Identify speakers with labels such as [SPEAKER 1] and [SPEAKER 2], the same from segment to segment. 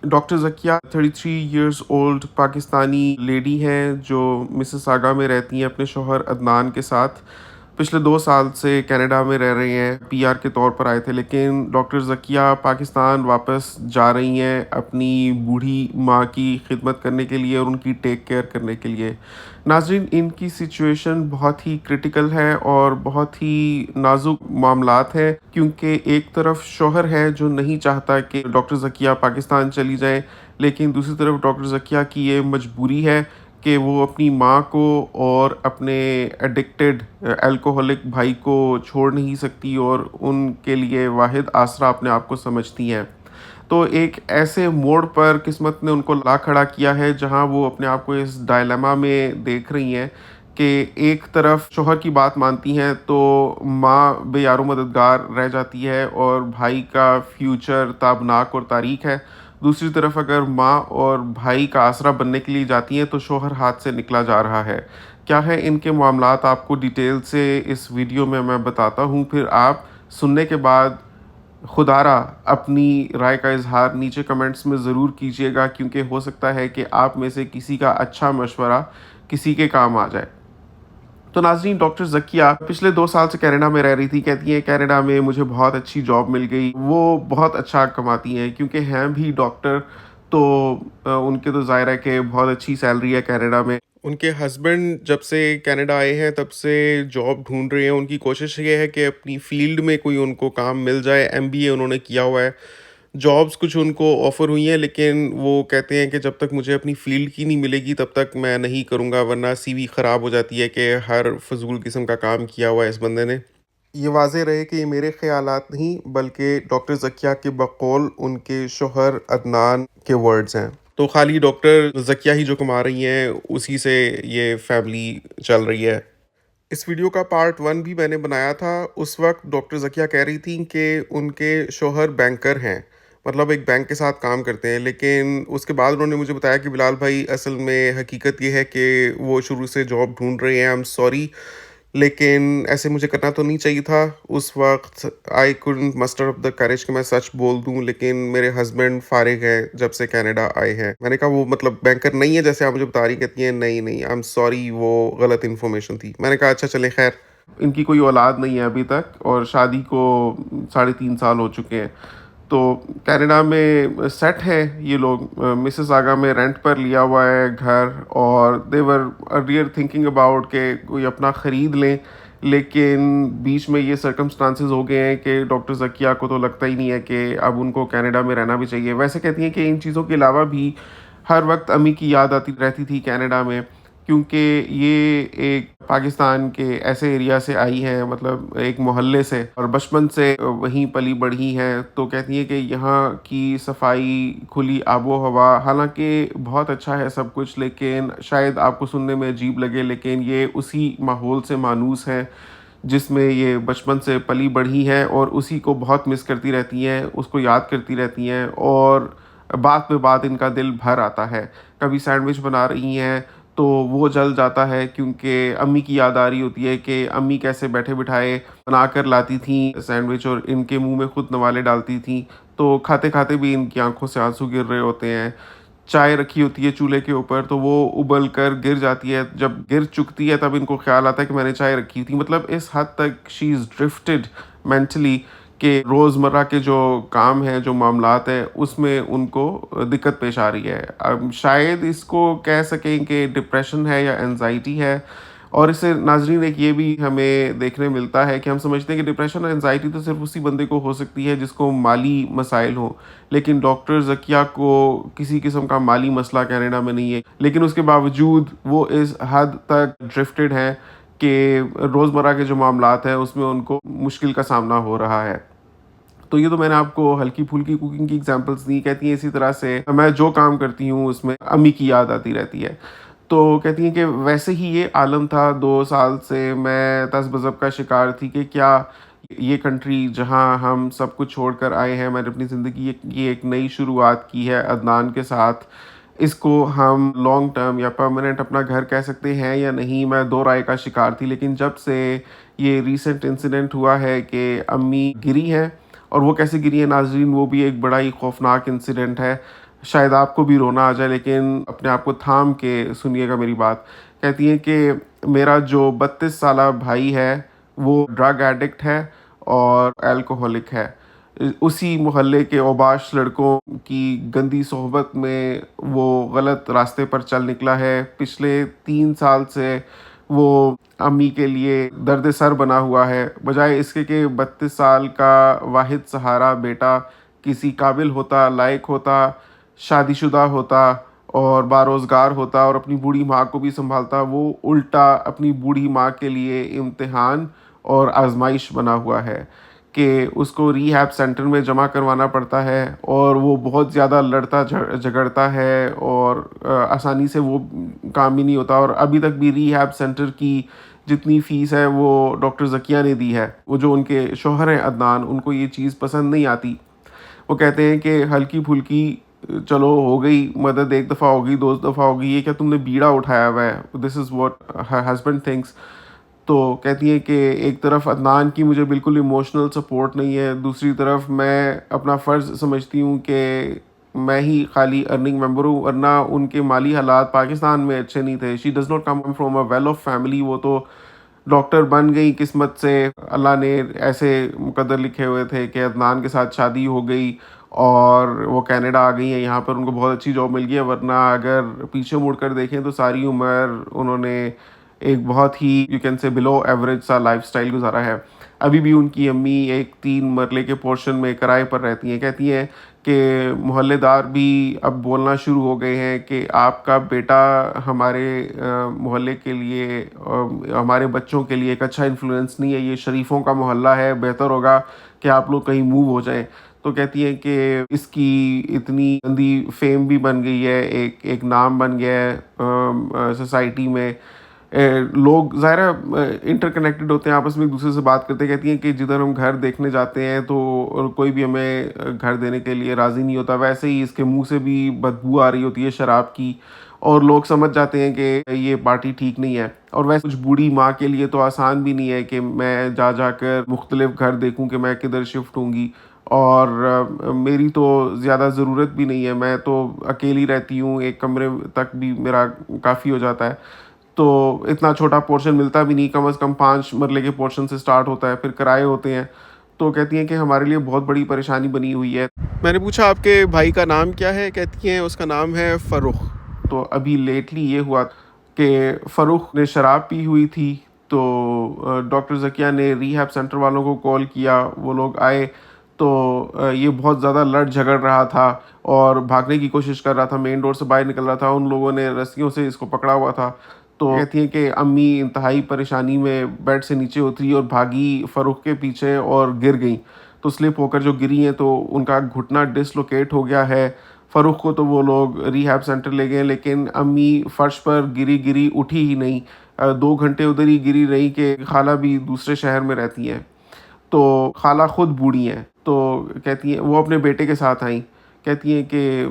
[SPEAKER 1] Doctor Zakia 33 years old Pakistani lady ہیں جو Mrs آگا میں رہتی ہیں اپنے شوہر عدنان کے ساتھ۔ پچھلے 2 سال سے کینیڈا میں رہ رہی ہیں، پی آر کے طور پر آئے تھے، لیکن ڈاکٹر ذکیہ پاکستان واپس جا رہی ہیں اپنی بوڑھی ماں کی خدمت کرنے کے لیے اور ان کی ٹیک کیئر کرنے کے لیے۔ ناظرین، ان کی سچویشن بہت ہی کرٹیکل ہے اور بہت ہی نازک معاملات ہیں، کیونکہ ایک طرف شوہر ہے جو نہیں چاہتا کہ ڈاکٹر ذکیہ پاکستان چلی جائیں، لیکن دوسری طرف ڈاکٹر ذکیہ کی یہ مجبوری ہے کہ وہ اپنی ماں کو اور اپنے ایڈکٹڈ الکوہولک بھائی کو چھوڑ نہیں سکتی اور ان کے لیے واحد آسرا اپنے آپ کو سمجھتی ہیں۔ تو ایک ایسے موڑ پر قسمت نے ان کو لا کھڑا کیا ہے جہاں وہ اپنے آپ کو اس ڈائلیما میں دیکھ رہی ہیں کہ ایک طرف شوہر کی بات مانتی ہیں تو ماں بے یار و مددگار رہ جاتی ہے اور بھائی کا فیوچر تابناک اور تاریک ہے۔ دوسری طرف اگر ماں اور بھائی کا آسرا بننے کے لیے جاتی ہیں تو شوہر ہاتھ سے نکلا جا رہا ہے۔ کیا ہے ان کے معاملات، آپ کو ڈیٹیل سے اس ویڈیو میں بتاتا ہوں، پھر آپ سننے کے بعد خدا را اپنی رائے کا اظہار نیچے کمنٹس میں ضرور کیجیے گا، کیونکہ ہو سکتا ہے کہ آپ میں سے کسی کا اچھا مشورہ کسی کے کام آ جائے۔ تو ناظرین، ڈاکٹر ذکیہ پچھلے 2 سال سے کینیڈا میں رہ رہی تھی۔ کہتی ہیں کینیڈا میں مجھے بہت اچھی جاب مل گئی، وہ بہت اچھا کماتی ہیں کیونکہ ہیں بھی ڈاکٹر، تو ان کے تو ظاہر ہے کہ بہت اچھی سیلری ہے کینیڈا میں۔ ان کے ہسبینڈ جب سے کینیڈا آئے ہیں تب سے جاب ڈھونڈ رہے ہیں، ان کی کوشش یہ ہے کہ اپنی فیلڈ میں کوئی ان کو کام مل جائے۔ ایم بی اے انہوں نے کیا ہوا ہے، جابس کچھ ان کو آفر ہوئی ہیں، لیکن وہ کہتے ہیں کہ جب تک مجھے اپنی فیلڈ کی نہیں ملے گی تب تک میں نہیں کروں گا، ورنہ سی وی خراب ہو جاتی ہے کہ ہر فضول قسم کا کام کیا ہوا ہے اس بندے نے۔ یہ واضح رہے کہ یہ میرے خیالات نہیں بلکہ ڈاکٹر ذکیہ کے بقول ان کے شوہر عدنان کے ورڈز ہیں۔ تو خالی ڈاکٹر ذکیہ ہی جو کما رہی ہیں اسی سے یہ فیملی چل رہی ہے۔ اس ویڈیو کا پارٹ 1 بھی میں نے بنایا تھا۔ اس وقت ڈاکٹر ذکیہ کہہ رہی تھیں کہ ان کے شوہر بینکر ہیں، مطلب ایک بینک کے ساتھ کام کرتے ہیں، لیکن اس کے بعد انہوں نے مجھے بتایا کہ بلال بھائی اصل میں حقیقت یہ ہے کہ وہ شروع سے جاب ڈھونڈ رہے ہیں، آئی ایم سوری، لیکن ایسے مجھے کرنا تو نہیں چاہیے تھا اس وقت۔ آئی couldn't muster up the courage کہ میں سچ بول دوں، لیکن میرے ہسبینڈ فارغ ہیں جب سے کینیڈا آئے ہیں۔ میں نے کہا وہ مطلب بینکر نہیں ہے جیسے آپ مجھے بتا رہی، کہتی ہیں نہیں آئی ایم سوری، وہ غلط انفارمیشن تھی۔ میں نے کہا اچھا چلے خیر، ان کی کوئی اولاد نہیں ہے ابھی تک اور شادی کو 3.5 سال ہو چکے ہیں، تو کینیڈا میں سیٹ ہے یہ لوگ۔ مسز آگا میں رینٹ پر لیا ہوا ہے گھر، اور دے ور ارلیئر تھنکنگ اباؤٹ کہ کوئی اپنا خرید لیں، لیکن بیچ میں یہ سرکمسٹانسز ہو گئے ہیں کہ ڈاکٹر ذکیہ کو تو لگتا ہی نہیں ہے کہ اب ان کو کینیڈا میں رہنا بھی چاہیے۔ ویسے کہتی ہیں کہ ان چیزوں کے علاوہ بھی ہر وقت امی کی یاد آتی رہتی تھی کینیڈا میں، کیونکہ یہ ایک پاکستان کے ایسے ایریا سے آئی ہیں، مطلب ایک محلے سے، اور بچپن سے وہیں پلی بڑھی ہیں۔ تو کہتی ہیں کہ یہاں کی صفائی، کھلی آب و ہوا، حالانکہ بہت اچھا ہے سب کچھ، لیکن شاید آپ کو سننے میں عجیب لگے، لیکن یہ اسی ماحول سے مانوس ہے جس میں یہ بچپن سے پلی بڑھی ہیں، اور اسی کو بہت مس کرتی رہتی ہیں، اس کو یاد کرتی رہتی ہیں، اور بات پہ بات ان کا دل بھر آتا ہے۔ کبھی سینڈوچ بنا رہی ہیں تو وہ جل جاتا ہے کیونکہ امی کی یاد آ رہی ہوتی ہے کہ امی کیسے بیٹھے بٹھائے بنا کر لاتی تھیں سینڈوچ اور ان کے منہ میں خود نوالے ڈالتی تھیں، تو کھاتے کھاتے بھی ان کی آنکھوں سے آنسو گر رہے ہوتے ہیں۔ چائے رکھی ہوتی ہے چولہے کے اوپر تو وہ ابل کر گر جاتی ہے، جب گر چکتی ہے تب ان کو خیال آتا ہے کہ میں نے چائے رکھی تھی۔ مطلب اس حد تک شی از ڈرفٹڈ مینٹلی کہ روزمرہ کے جو کام ہیں، جو معاملات ہیں، اس میں ان کو دقت پیش آ رہی ہے۔ اب شاید اس کو کہہ سکیں کہ ڈپریشن ہے یا انزائٹی ہے، اور اس سے ناظرین ایک یہ بھی ہمیں دیکھنے ملتا ہے کہ ہم سمجھتے ہیں کہ ڈپریشن اور انزائٹی تو صرف اسی بندے کو ہو سکتی ہے جس کو مالی مسائل ہوں، لیکن ڈاکٹر ذکیہ کو کسی قسم کا مالی مسئلہ کینیڈا میں نہیں ہے، لیکن اس کے باوجود وہ اس حد تک ڈرفٹڈ ہیں کہ روزمرہ کے جو معاملات ہیں اس میں ان کو مشکل کا سامنا ہو رہا ہے۔ تو یہ تو میں نے آپ کو ہلکی پھلکی کوکنگ کی ایگزامپلس دی۔ کہتی ہیں اسی طرح سے میں جو کام کرتی ہوں اس میں امی کی یاد آتی رہتی ہے۔ تو کہتی ہیں کہ ویسے ہی یہ عالم تھا 2 سال سے، میں تذ بذب کا شکار تھی کہ کیا یہ کنٹری جہاں ہم سب کچھ چھوڑ کر آئے ہیں، میں نے اپنی زندگی کی ایک نئی شروعات کی ہے عدنان کے ساتھ، اس کو ہم لانگ ٹرم یا پرماننٹ اپنا گھر کہہ سکتے ہیں یا نہیں، میں دو رائے کا شکار تھی۔ لیکن جب سے یہ ریسنٹ انسیڈنٹ ہوا ہے کہ امی گری ہیں، اور وہ کیسے گری ہے ناظرین، وہ بھی ایک بڑا ہی خوفناک انسیڈنٹ ہے۔ شاید آپ کو بھی رونا آ جائے، لیکن اپنے آپ کو تھام کے سنیے گا میری بات۔ کہتی ہیں کہ میرا جو 32 سالہ بھائی ہے وہ ڈرگ ایڈکٹ ہے اور الکوہولک ہے۔ اسی محلے کے اوباش لڑکوں کی گندی صحبت میں وہ غلط راستے پر چل نکلا ہے۔ پچھلے 3 سال سے وہ امی کے لیے درد سر بنا ہوا ہے، بجائے اس کے کہ 32 سال کا واحد سہارا بیٹا کسی قابل ہوتا، لائق ہوتا، شادی شدہ ہوتا اور باروزگار ہوتا اور اپنی بوڑھی ماں کو بھی سنبھالتا، وہ الٹا اپنی بوڑھی ماں کے لیے امتحان اور آزمائش بنا ہوا ہے کہ اس کو ری ہیب سینٹر میں جمع کروانا پڑتا ہے، اور وہ بہت زیادہ لڑتا جھگڑتا ہے اور آسانی سے وہ کام بھی نہیں ہوتا۔ اور ابھی تک بھی ری ہیب سینٹر کی جتنی فیس ہے وہ ڈاکٹر ذکیہ نے دی ہے۔ وہ جو ان کے شوہر ہیں عدنان، ان کو یہ چیز پسند نہیں آتی۔ وہ کہتے ہیں کہ ہلکی پھلکی چلو ہو گئی مدد، ایک دفعہ ہوگی، 2 دفعہ ہوگی، یہ کیا تم نے بیڑا اٹھایا ہوا ہے؟ This is what her husband thinks. تو کہتی ہیں کہ ایک طرف عدنان کی مجھے بالکل ایموشنل سپورٹ نہیں ہے، دوسری طرف میں اپنا فرض سمجھتی ہوں کہ میں ہی خالی ارننگ ممبر ہوں، ورنہ ان کے مالی حالات پاکستان میں اچھے نہیں تھے۔ She does not come from a well off family, وہ تو ڈاکٹر بن گئی قسمت سے، اللہ نے ایسے مقدر لکھے ہوئے تھے کہ عدنان کے ساتھ شادی ہو گئی اور وہ کینیڈا آ گئی ہیں، یہاں پر ان کو بہت اچھی جاب مل گئی ہے، ورنہ اگر پیچھے مڑ کر دیکھیں تو ساری عمر انہوں نے ایک بہت ہی you can say below average سا لائف سٹائل گزارا ہے۔ ابھی بھی ان کی امی ایک 3 مرلے کے پورشن میں کرائے پر رہتی ہیں۔ کہتی ہیں کہ محلے دار بھی اب بولنا شروع ہو گئے ہیں کہ آپ کا بیٹا ہمارے محلے کے لیے، ہمارے بچوں کے لیے ایک اچھا انفلوئنس نہیں ہے، یہ شریفوں کا محلہ ہے، بہتر ہوگا کہ آپ لوگ کہیں موو ہو جائیں۔ تو کہتی ہیں کہ اس کی اتنی گندی فیم بھی بن گئی ہے، ایک نام بن گیا ہے سوسائٹی میں۔ لوگ ظاہر ہے انٹر کنیکٹڈ ہوتے ہیں، آپس میں ایک دوسرے سے بات کرتے، کہتی ہیں کہ جدھر ہم گھر دیکھنے جاتے ہیں تو کوئی بھی ہمیں گھر دینے کے لیے راضی نہیں ہوتا، ویسے ہی اس کے منہ سے بھی بدبو آ رہی ہوتی ہے شراب کی، اور لوگ سمجھ جاتے ہیں کہ یہ پارٹی ٹھیک نہیں ہے۔ اور ویسے کچھ بوڑھی ماں کے لیے تو آسان بھی نہیں ہے کہ میں جا جا کر مختلف گھر دیکھوں کہ میں کدھر شفٹ ہوں گی، اور میری تو زیادہ ضرورت بھی نہیں ہے، میں تو اکیلی رہتی ہوں، ایک کمرے تک بھی میرا کافی ہو جاتا ہے، تو اتنا چھوٹا پورشن ملتا بھی نہیں، کم از کم 5 مرلے کے پورشن سے سٹارٹ ہوتا ہے، پھر کرائے ہوتے ہیں۔ تو کہتی ہیں کہ ہمارے لیے بہت بڑی پریشانی بنی ہوئی ہے۔ میں نے پوچھا آپ کے بھائی کا نام کیا ہے؟ کہتی ہیں اس کا نام ہے فروخ۔ تو ابھی لیٹلی یہ ہوا کہ فروخ نے شراب پی ہوئی تھی، تو ڈاکٹر ذکیہ نے ری ہیب سینٹر والوں کو کال کیا، وہ لوگ آئے تو یہ بہت زیادہ لڑ جھگڑ رہا تھا اور بھاگنے کی کوشش کر رہا تھا، مین ڈور سے باہر نکل رہا تھا، ان لوگوں نے رسیوں سے اس کو پکڑا ہوا تھا۔ تو کہتی ہیں کہ امی انتہائی پریشانی میں بیڈ سے نیچے اتری اور بھاگی فروخ کے پیچھے اور گر گئیں، تو سلپ ہو کر جو گری ہیں تو ان کا گھٹنا ڈسلوکیٹ ہو گیا ہے۔ فروخ کو تو وہ لوگ ری ہیب سینٹر لے گئے، لیکن امی فرش پر گری اٹھی ہی نہیں، 2 گھنٹے ادھر ہی گری رہی کہ خالہ بھی دوسرے شہر میں رہتی ہیں، تو خالہ خود بوڑھی ہیں، تو کہتی ہیں وہ اپنے بیٹے کے ساتھ آئیں۔ کہتی ہیں کہ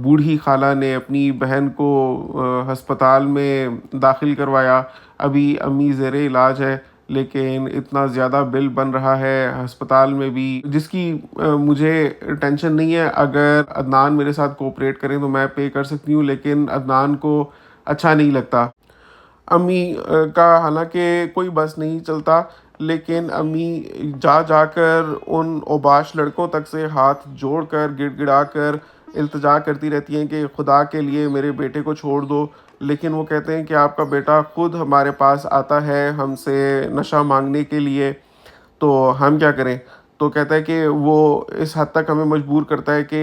[SPEAKER 1] بوڑھی خالہ نے اپنی بہن کو ہسپتال میں داخل کروایا، ابھی امی زیر علاج ہے، لیکن اتنا زیادہ بل بن رہا ہے ہسپتال میں بھی، جس کی مجھے ٹینشن نہیں ہے۔ اگر عدنان میرے ساتھ کوپریٹ کریں تو میں پے کر سکتی ہوں، لیکن عدنان کو اچھا نہیں لگتا۔ امی کا حالانکہ کوئی بس نہیں چلتا، لیکن امی جا جا کر ان اوباش لڑکوں تک سے ہاتھ جوڑ کر گڑ گڑا کر التجا کرتی رہتی ہیں کہ خدا کے لیے میرے بیٹے کو چھوڑ دو، لیکن وہ کہتے ہیں کہ آپ کا بیٹا خود ہمارے پاس آتا ہے ہم سے نشہ مانگنے کے لیے، تو ہم کیا کریں؟ تو کہتا ہے کہ وہ اس حد تک ہمیں مجبور کرتا ہے کہ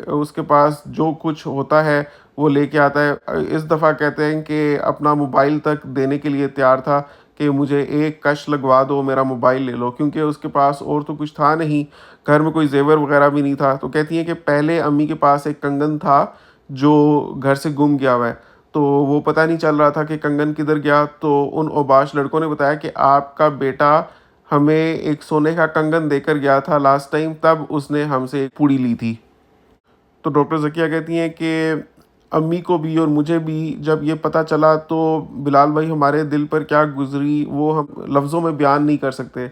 [SPEAKER 1] اس کے پاس جو کچھ ہوتا ہے وہ لے کے آتا ہے۔ اس دفعہ کہتے ہیں کہ اپنا موبائل تک دینے کے لیے تیار تھا کہ مجھے ایک کش لگوا دو، میرا موبائل لے لو، کیونکہ اس کے پاس اور تو کچھ تھا نہیں، گھر میں کوئی زیور وغیرہ بھی نہیں تھا۔ تو کہتی ہیں کہ پہلے امی کے پاس ایک کنگن تھا جو گھر سے گم گیا ہوا ہے، تو وہ پتہ نہیں چل رہا تھا کہ کنگن کدھر گیا، تو ان اوباش لڑکوں نے بتایا کہ آپ کا بیٹا ہمیں ایک سونے کا کنگن دے کر گیا تھا لاسٹ ٹائم، تب اس نے ہم سے ایک پوڑی لی تھی۔ تو ڈاکٹر ذکیہ کہتی ہیں کہ امی کو بھی اور مجھے بھی جب یہ پتہ چلا تو بلال بھائی ہمارے دل پر کیا گزری وہ ہم لفظوں میں بیان نہیں کر سکتے،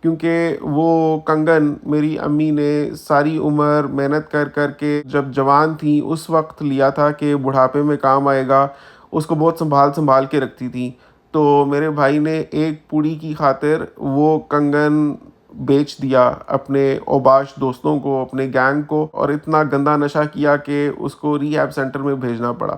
[SPEAKER 1] کیونکہ وہ کنگن میری امی نے ساری عمر محنت کر کر کے جب جوان تھیں اس وقت لیا تھا کہ بڑھاپے میں کام آئے گا، اس کو بہت سنبھال کے رکھتی تھیں۔ تو میرے بھائی نے ایک پوڑی کی خاطر وہ کنگن بیچ دیا اپنے اوباش دوستوں کو، اپنے گینگ کو، اور اتنا گندا نشہ کیا کہ اس کو ری ہیب سینٹر میں بھیجنا پڑا۔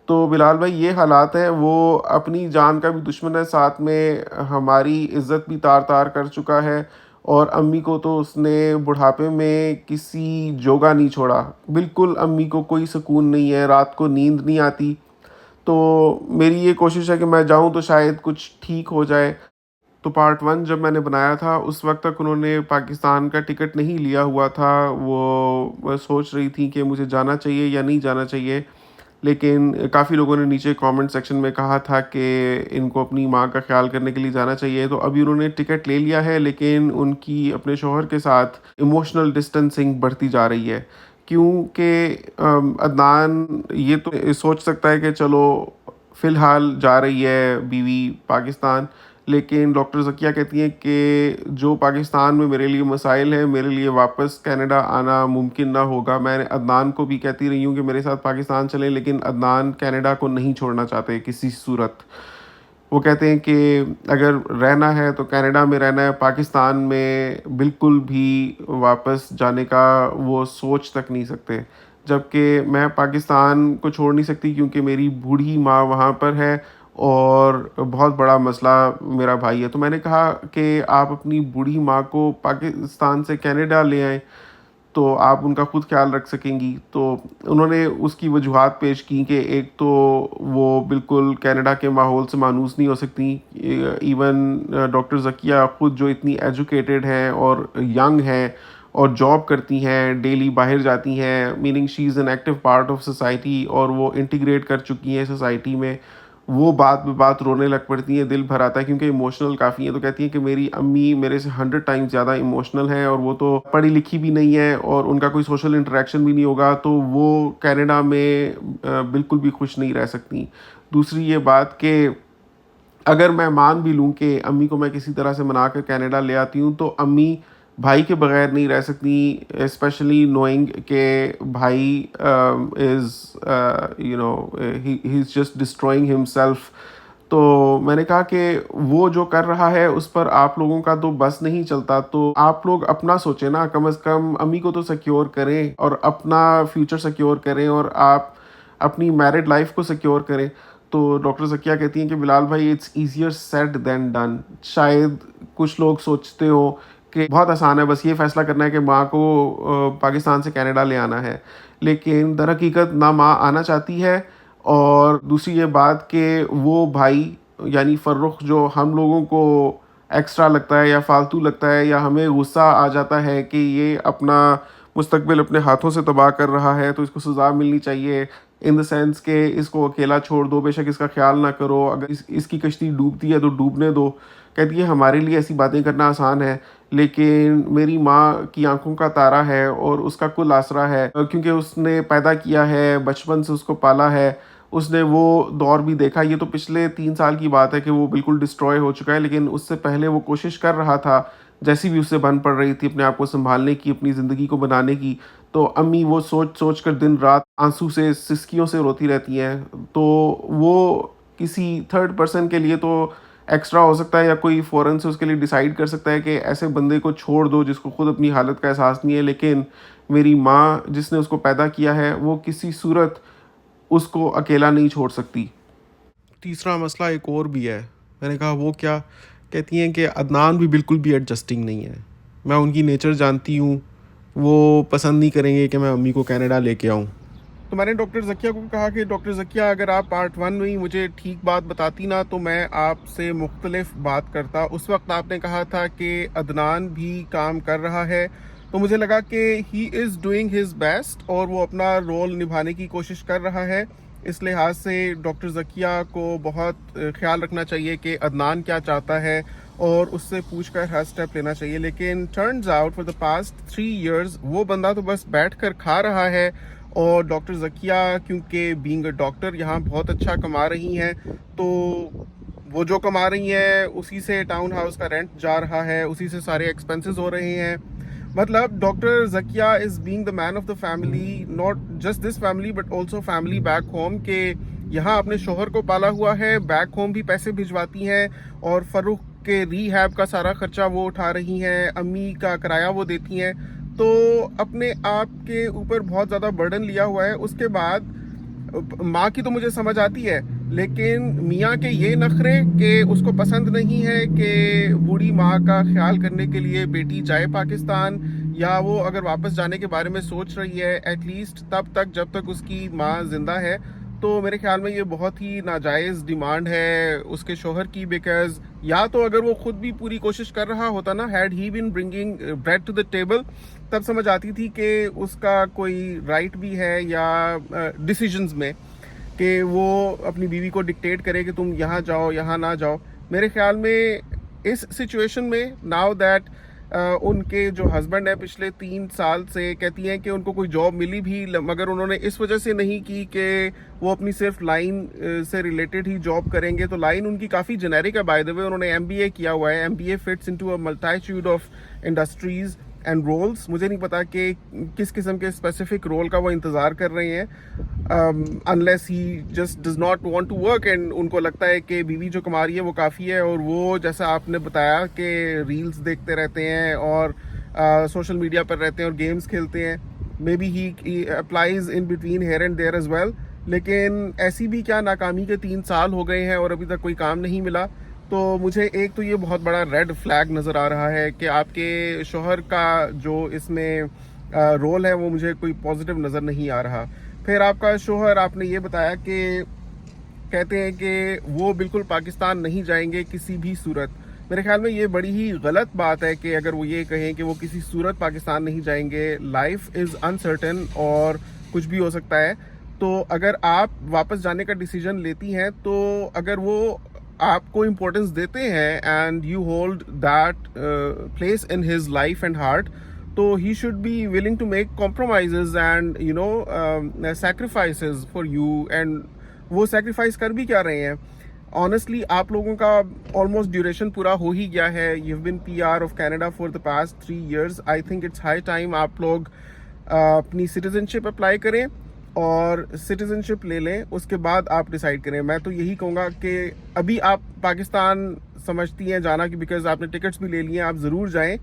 [SPEAKER 1] تو بلال بھائی یہ حالات ہیں، وہ اپنی جان کا بھی دشمن ہے، ساتھ میں ہماری عزت بھی تار تار کر چکا ہے، اور امی کو تو اس نے بڑھاپے میں کسی جوگا نہیں چھوڑا، بالکل امی کو کوئی سکون نہیں ہے، رات کو نیند نہیں آتی۔ تو میری یہ کوشش ہے کہ میں جاؤں تو شاید کچھ ٹھیک ہو جائے۔ تو پارٹ 1 جب میں نے بنایا تھا اس وقت تک انہوں نے پاکستان کا ٹکٹ نہیں لیا ہوا تھا، وہ سوچ رہی تھی کہ مجھے جانا چاہیے یا نہیں جانا چاہیے، لیکن کافی لوگوں نے نیچے کامنٹ سیکشن میں کہا تھا کہ ان کو اپنی ماں کا خیال کرنے کے لیے جانا چاہیے۔ تو ابھی انہوں نے ٹکٹ لے لیا ہے، لیکن ان کی اپنے شوہر کے ساتھ ایموشنل ڈسٹنسنگ بڑھتی جا رہی ہے، کیونکہ عدنان یہ تو سوچ سکتا ہے کہ چلو فی الحال جا رہی ہے بیوی پاکستان، لیکن ڈاکٹر ذکیہ کہتی ہیں کہ جو پاکستان میں میرے لیے مسائل ہیں، میرے لیے واپس کینیڈا آنا ممکن نہ ہوگا۔ میں نے عدنان کو بھی کہتی رہی ہوں کہ میرے ساتھ پاکستان چلیں، لیکن عدنان کینیڈا کو نہیں چھوڑنا چاہتے کسی صورت۔ وہ کہتے ہیں کہ اگر رہنا ہے تو کینیڈا میں رہنا ہے، پاکستان میں بالکل بھی واپس جانے کا وہ سوچ تک نہیں سکتے، جبکہ میں پاکستان کو چھوڑ نہیں سکتی کیونکہ میری بوڑھی ماں وہاں پر ہے اور بہت بڑا مسئلہ میرا بھائی ہے۔ تو میں نے کہا کہ آپ اپنی بوڑھی ماں کو پاکستان سے کینیڈا لے آئیں تو آپ ان کا خود خیال رکھ سکیں گی۔ تو انہوں نے اس کی وجوہات پیش کی کہ ایک تو وہ بالکل کینیڈا کے ماحول سے مانوس نہیں ہو سکتی، ایون ڈاکٹر ذکیہ خود جو اتنی ایجوکیٹڈ ہیں اور ینگ ہیں اور جاب کرتی ہیں، ڈیلی باہر جاتی ہیں، meaning she is an active part of society, اور وہ انٹیگریٹ کر چکی ہیں سوسائٹی میں، وہ بات بے بات رونے لگ پڑتی ہیں، دل بھر آتا ہے کیونکہ ایموشنل کافی ہیں۔ تو کہتی ہیں کہ میری امی میرے سے 100 ٹائمز زیادہ ایموشنل ہے، اور وہ تو پڑھی لکھی بھی نہیں ہے اور ان کا کوئی سوشل انٹریکشن بھی نہیں ہوگا، تو وہ کینیڈا میں بالکل بھی خوش نہیں رہ سکتی۔ دوسری یہ بات کہ اگر میں مان بھی لوں کہ امی کو میں کسی طرح سے منا کر کینیڈا لے آتی ہوں، تو امی بھائی کے بغیر نہیں رہ سکتی، اسپیشلی نوئنگ کہ بھائی از ہی از جسٹ ڈسٹرائنگ ہم سیلف۔ تو میں نے کہا کہ وہ جو کر رہا ہے اس پر آپ لوگوں کا تو بس نہیں چلتا، تو آپ لوگ اپنا سوچیں نا، کم از کم امی کو تو سیکیور کریں اور اپنا فیوچر سیکیور کریں، اور آپ اپنی میرڈ لائف کو سیکیور کریں۔ تو ڈاکٹر ذکیہ کہتی ہیں کہ بلال بھائی it's easier said than done. شاید کچھ لوگ سوچتے ہو کہ بہت آسان ہے، بس یہ فیصلہ کرنا ہے کہ ماں کو پاکستان سے کینیڈا لے آنا ہے، لیکن در حقیقت نہ ماں آنا چاہتی ہے، اور دوسری یہ بات کہ وہ بھائی یعنی فرخ جو ہم لوگوں کو ایکسٹرا لگتا ہے یا فالتو لگتا ہے یا ہمیں غصہ آ جاتا ہے کہ یہ اپنا مستقبل اپنے ہاتھوں سے تباہ کر رہا ہے، تو اس کو سزا ملنی چاہیے، ان دا سینس کہ اس کو اکیلا چھوڑ دو، بے شک اس کا خیال نہ کرو، اگر اس کی کشتی ڈوبتی ہے تو ڈوبنے دو۔ کہتی ہے ہمارے لیے ایسی باتیں کرنا آسان ہے، لیکن میری ماں کی آنکھوں کا تارا ہے اور اس کا کل آسرا ہے، کیونکہ اس نے پیدا کیا ہے، بچپن سے اس کو پالا ہے، اس نے وہ دور بھی دیکھا۔ یہ تو پچھلے 3 سال کی بات ہے کہ وہ بالکل ڈسٹروائے ہو چکا ہے، لیکن اس سے پہلے وہ کوشش کر رہا تھا، جیسی بھی اس سے بن پڑ رہی تھی اپنے آپ کو سنبھالنے کی، اپنی زندگی کو بنانے کی۔ تو امی وہ سوچ سوچ کر دن رات آنسو سے سسکیوں سے روتی رہتی ہیں۔ تو وہ کسی تھرڈ پرسن کے لیے تو ایکسٹرا ہو سکتا ہے، یا کوئی فوراً سے اس کے لیے ڈیسائیڈ کر سکتا ہے کہ ایسے بندے کو چھوڑ دو جس کو خود اپنی حالت کا احساس نہیں ہے، لیکن میری ماں جس نے اس کو پیدا کیا ہے وہ کسی صورت اس کو اکیلا نہیں چھوڑ سکتی۔ تیسرا مسئلہ ایک اور بھی ہے۔ میں نے کہا وہ کیا؟ کہتی ہیں کہ عدنان بھی بالکل بھی ایڈجسٹنگ نہیں ہے، میں ان کی نیچر جانتی ہوں، وہ پسند نہیں کریں گے کہ میں امی کو کینیڈا لے کے آؤں۔ تو میں نے ڈاکٹر ذکیہ کو کہا کہ ڈاکٹر ذکیہ اگر آپ پارٹ 1 میں ہی مجھے ٹھیک بات بتاتی نا تو میں آپ سے مختلف بات کرتا۔ اس وقت آپ نے کہا تھا کہ عدنان بھی کام کر رہا ہے، تو مجھے لگا کہ ہی از ڈوئنگ ہز بیسٹ اور وہ اپنا رول نبھانے کی کوشش کر رہا ہے۔ اس لحاظ سے ڈاکٹر ذکیہ کو بہت خیال رکھنا چاہیے کہ عدنان کیا چاہتا ہے اور اس سے پوچھ کر ہر سٹیپ لینا چاہیے، لیکن turns out for the past 3 years وہ بندہ تو بس بیٹھ کر کھا رہا ہے، اور ڈاکٹر ذکیہ کیونکہ بینگ اے ڈاکٹر یہاں بہت اچھا کما رہی ہیں، تو وہ جو کما رہی ہیں اسی سے ٹاؤن ہاؤس کا رینٹ جا رہا ہے, اسی سے سارے ایکسپینسز ہو رہے ہیں. مطلب doctor Zakia is being the man of the family, not just this family but also family back home, کہ یہاں اپنے شوہر کو پالا ہوا ہے, بیک ہوم بھی پیسے بھجواتی ہیں, اور فروخ کے ری ہیب کا سارا خرچہ وہ اٹھا رہی ہیں, امی کا کرایہ وہ دیتی ہیں. تو اپنے آپ کے اوپر بہت زیادہ برڈن لیا ہوا ہے. اس کے بعد ماں کی تو مجھے سمجھ آتی ہے, لیکن میاں کے یہ نخرے کہ اس کو پسند نہیں ہے کہ بوڑھی ماں کا خیال کرنے کے لیے بیٹی جائے پاکستان, یا وہ اگر واپس جانے کے بارے میں سوچ رہی ہے ایٹ لیسٹ تب تک جب تک اس کی ماں زندہ ہے. تو میرے خیال میں یہ بہت ہی ناجائز ڈیمانڈ ہے اس کے شوہر کی, بیکاز یا تو اگر وہ خود بھی پوری کوشش کر رہا ہوتا نا, had he been bringing bread to the table, تب سمجھ آتی تھی کہ اس کا کوئی رائٹ بھی ہے یا ڈیسیجنز میں, کہ وہ اپنی بیوی کو ڈکٹیٹ کرے کہ تم یہاں جاؤ یہاں نہ جاؤ. میرے خیال میں اس سچویشن میں ناؤ دیٹ ان کے جو ہسبینڈ ہیں پچھلے 3 سال سے کہتی ہیں کہ ان کو کوئی جاب ملی بھی, مگر انہوں نے اس وجہ سے نہیں کی کہ وہ اپنی صرف لائن سے ریلیٹڈ ہی جاب کریں گے. تو لائن ان کی کافی جنیرک ہے بائی دا وے, انہوں نے MBA کیا ہوا ہے, MBA fits into a multitude of industries and roles. مجھے نہیں پتا کہ کس قسم کے اسپیسیفک رول کا وہ انتظار کر رہے ہیں, unless he just does not want to work, and ان کو لگتا ہے کہ بیوی جو کما رہی ہے وہ کافی ہے, اور وہ جیسا آپ نے بتایا کہ ریلز دیکھتے رہتے ہیں اور سوشل میڈیا پر رہتے ہیں اور گیمز کھیلتے ہیں. May be he applies in between here and there as well, لیکن ایسی بھی کیا ناکامی کے 3 سال ہو گئے ہیں اور ابھی تک کوئی کام نہیں ملا. تو مجھے ایک تو یہ بہت بڑا ریڈ فلیگ نظر آ رہا ہے کہ آپ کے شوہر کا جو اس میں رول ہے وہ مجھے کوئی پازیٹیو نظر نہیں آ رہا. پھر آپ کا شوہر, آپ نے یہ بتایا کہ کہتے ہیں کہ وہ بالکل پاکستان نہیں جائیں گے کسی بھی صورت. میرے خیال میں یہ بڑی ہی غلط بات ہے کہ اگر وہ یہ کہیں کہ وہ کسی صورت پاکستان نہیں جائیں گے. لائف از انسرٹن اور کچھ بھی ہو سکتا ہے. تو اگر آپ واپس جانے کا ڈیسیجن لیتی ہیں, تو اگر وہ آپ کو امپورٹنس دیتے ہیں and you hold that place in his life and heart, تو he should be willing to make compromises and sacrifices for you. And وہ سیکریفائس کر بھی کیا رہے ہیں. آنیسٹلی آپ لوگوں کا آلموسٹ ڈیوریشن پورا ہو ہی گیا ہے. You have been PR of Canada for the past 3 years. I think it's high time آپ لوگ اپنی سٹیزن شپ اپلائی کریں اور سٹیزن شپ لے لیں, اس کے بعد آپ ڈیسائیڈ کریں. میں تو یہی کہوں گا کہ ابھی آپ پاکستان سمجھتی ہیں جانا کی, بیکاز آپ نے ٹکٹس بھی لے لیے ہیں, آپ ضرور جائیں,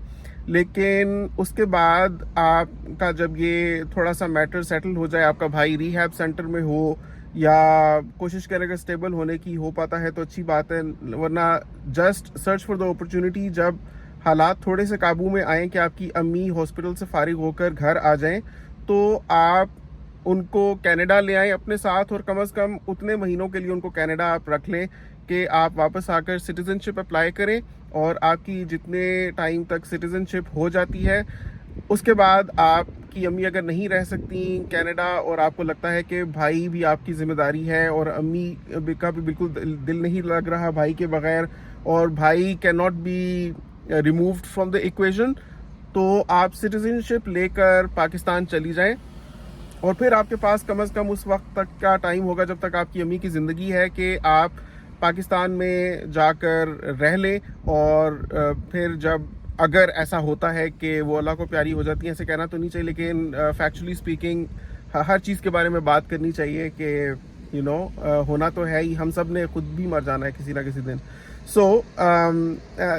[SPEAKER 1] لیکن اس کے بعد آپ کا جب یہ تھوڑا سا میٹر سیٹل ہو جائے, آپ کا بھائی ریہیب سینٹر میں ہو یا کوشش کرے گا اسٹیبل ہونے کی, ہو پاتا ہے تو اچھی بات ہے, ورنہ just search for the opportunity. جب حالات تھوڑے سے قابو میں آئیں کہ آپ کی امی ہاسپٹل سے فارغ ہو کر گھر آ جائیں, تو آپ ان کو کینیڈا لے آئیں اپنے ساتھ, اور کم از کم اتنے مہینوں کے لیے ان کو کینیڈا آپ رکھ لیں کہ آپ واپس آ کر سٹیزن شپ اپلائی کریں. اور آپ کی جتنے ٹائم تک سٹیزن شپ ہو جاتی ہے, اس کے بعد آپ کی امی اگر نہیں رہ سکتی کینیڈا اور آپ کو لگتا ہے کہ بھائی بھی آپ کی ذمہ داری ہے, اور امی کا بھی بالکل دل نہیں لگ رہا بھائی کے بغیر, اور بھائی can not be removed from the equation, تو آپ سٹیزن شپ لے کر پاکستان چلی جائیں. اور پھر آپ کے پاس کم از کم اس وقت تک کا ٹائم ہوگا جب تک آپ کی امی کی زندگی ہے, کہ آپ پاکستان میں جا کر رہ لیں. اور پھر جب اگر ایسا ہوتا ہے کہ وہ اللہ کو پیاری ہو جاتی ہیں, ایسے کہنا تو نہیں چاہیے, لیکن فیکچولی اسپیکنگ ہر چیز کے بارے میں بات کرنی چاہیے کہ ہونا تو ہے ہی, ہم سب نے خود بھی مر جانا ہے کسی نہ کسی دن. سو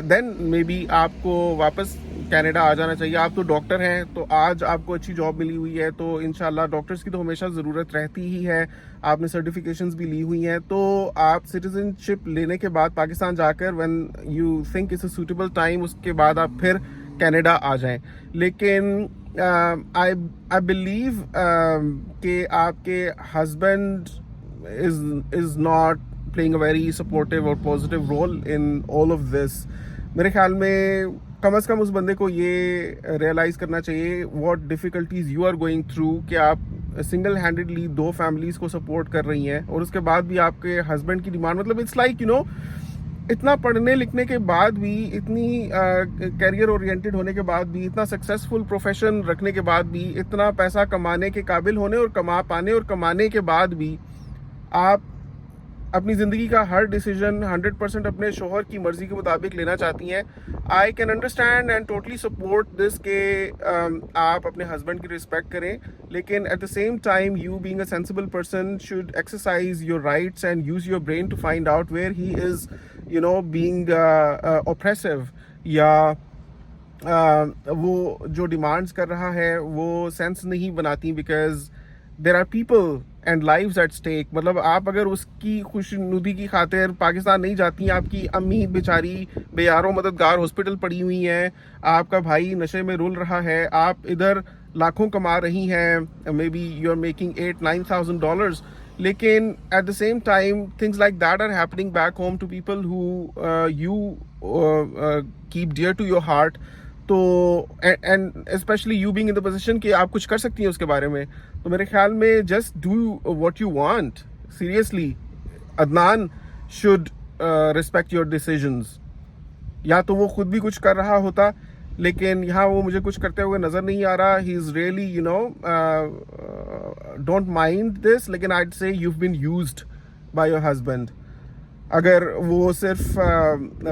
[SPEAKER 1] دین مے بی آپ کو واپس کینیڈا آ جانا چاہیے. آپ تو ڈاکٹر ہیں, تو آج آپ کو اچھی جاب ملی ہوئی ہے, تو انشاءاللہ ڈاکٹرز کی تو ہمیشہ ضرورت رہتی ہی ہے, آپ نے سرٹیفکیشنز بھی لی ہوئی ہیں, تو آپ سٹیزن شپ لینے کے بعد پاکستان جا کر when you think it's a suitable time, اس کے بعد آپ پھر کینیڈا آ جائیں. لیکن آئی بلیو کہ آپ کے husband is not playing a very supportive or positive role in all of this. میرے خیال میں کم از کم اس بندے کو یہ ریئلائز کرنا چاہیے what difficulties you are going through, کہ آپ سنگل ہینڈیڈلی 2 فیملیز کو سپورٹ کر رہی ہیں, اور اس کے بعد بھی آپ کے ہسبینڈ کی ڈیمانڈ, مطلب اٹس لائک اتنا پڑھنے لکھنے کے بعد بھی, اتنی کیریئر اورینٹیڈ ہونے کے بعد بھی, اتنا سکسیزفل پروفیشن رکھنے کے بعد بھی, اتنا پیسہ کمانے کے قابل ہونے اور کما پانے اور کمانے کے بعد بھی آپ اپنی زندگی کا ہر ڈیسیجن 100% اپنے شوہر کی مرضی کے مطابق لینا چاہتی ہیں. I can understand and totally support this کہ آپ اپنے ہسبینڈ کی رسپیکٹ کریں, لیکن at the same time you being a sensible person should exercise your rights and use your brain to find out where he is being oppressive, یا وہ جو demands کر رہا ہے وہ سینس نہیں بناتی, because there are people and lives at stake. مطلب آپ اگر اس کی خوش ندی کی خاطر پاکستان نہیں جاتی ہیں, آپ کی امی بیچاری بے یارو مددگار ہاسپٹل پڑی ہوئی ہیں, آپ کا بھائی نشے میں رول رہا ہے, آپ ادھر لاکھوں کما رہی ہیں, مے بی یو آر میکنگ $8,000-9,000, لیکن at the same time things like that are happening back home to people who you keep dear to your heart. تو and especially you being in the position کہ آپ کچھ کر سکتی ہیں اس کے بارے میں, تو میرے خیال میں just do what you want. Seriously Adnan should respect your decisions. یا تو وہ خود بھی کچھ کر رہا ہوتا, لیکن یہاں وہ مجھے کچھ کرتے ہوئے نظر نہیں آ رہا. He is really don't mind this, لیکن I say you been used by your husband. اگر وہ صرف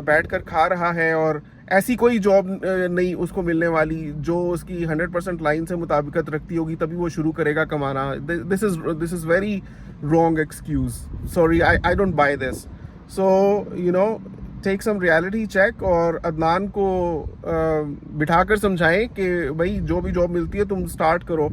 [SPEAKER 1] بیٹھ کر کھا رہا ہے اور ایسی کوئی جاب نہیں اس کو ملنے والی جو اس کی 100% لائن سے مطابقت رکھتی ہوگی, تبھی وہ شروع کرے گا کمانا. This is very wrong excuse. Sorry, I don't buy this. So take some reality check, اور عدنان کو بٹھا کر سمجھائیں کہ بھائی جو بھی جاب ملتی ہے تم اسٹارٹ کرو,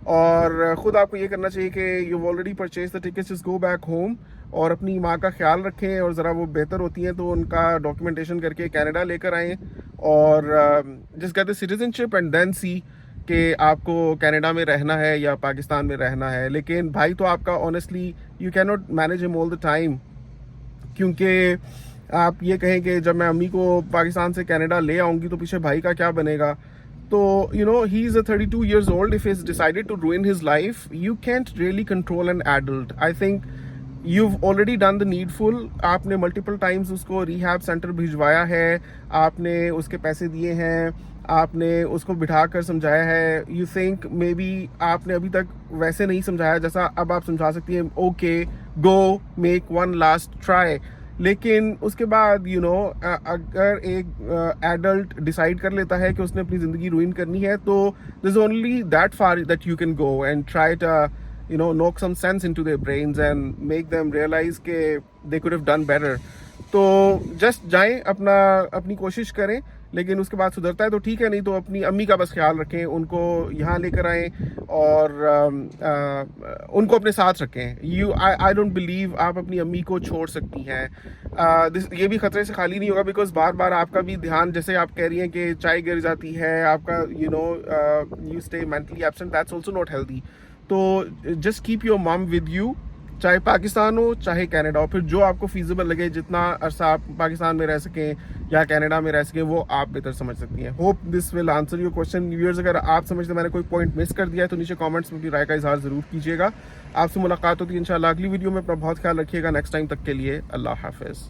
[SPEAKER 1] اور خود آپ کو یہ کرنا چاہیے کہ you already purchase the tickets, just go back home اور اپنی ماں کا خیال رکھیں, اور ذرا وہ بہتر ہوتی ہیں تو ان کا ڈاکیومنٹیشن کر کے کینیڈا لے کر آئیں, اور جس کہتے ہیں سٹیزن شپ, اینڈ دین سی کہ آپ کو کینیڈا میں رہنا ہے یا پاکستان میں رہنا ہے. لیکن بھائی تو آپ کا آنیسٹلی یو کی ناٹ مینیج ہم آل دا ٹائم, کیونکہ آپ یہ کہیں کہ جب میں امی کو پاکستان سے کینیڈا لے آؤں گی تو پیچھے بھائی کا کیا بنے گا. تو he is a 32 years old. If he's decided to ruin his life, you can't really control an adult. I think you've already done the needful. آپ نے ملٹیپل ٹائمز اس کو ریہیب سینٹر بھجوایا ہے, آپ نے اس کے پیسے دیے ہیں, آپ نے اس کو بٹھا کر سمجھایا ہے. یو تھنک مے بی آپ نے ابھی تک ویسے نہیں سمجھایا جیسا اب آپ سمجھا سکتی ہیں. اوکے, گو میک ون لاسٹ ٹرائی. لیکن اس کے بعد اگر ایک ایڈلٹ ڈیسائیڈ کر لیتا ہے کہ اس نے اپنی زندگی روئن کرنی ہے, تو there is only that for that you can go and try to knock some sense into their brains and make them realize کہ they could have done better. تو جسٹ جائیں, اپنی کوشش کریں, لیکن اس کے بعد سدھرتا ہے تو ٹھیک ہے, نہیں تو اپنی امی کا بس خیال رکھیں, ان کو یہاں لے کر آئیں اور ان کو اپنے ساتھ رکھیں. آئی ڈونٹ بلیو آپ اپنی امی کو چھوڑ سکتی ہیں. یہ بھی خطرے سے خالی نہیں ہوگا, بیکاز بار بار آپ کا بھی دھیان, جیسے آپ کہہ رہی ہیں کہ چائے گر جاتی ہے, آپ کا you stay mentally absent, that's also not healthy. تو just keep your mom with you, چاہے پاکستان ہو چاہے کینیڈا ہو. پھر جو آپ کو فیزیبل لگے, جتنا عرصہ آپ پاکستان میں رہ سکیں یا کینیڈا میں رہ سکیں, وہ آپ بہتر سمجھ سکتی ہیں. Hope this will answer your question. Viewers, اگر آپ سمجھتے میں نے کوئی پوائنٹ مس کر دیا ہے تو نیچے کامنٹس میں اپنی رائے کا اظہار ضرور کیجیے گا. آپ سے ملاقات ہوتی ہے انشاءاللہ اگلی ویڈیو میں. اپنا بہت خیال رکھیے گا. نیکسٹ ٹائم تک کے لیے اللہ حافظ.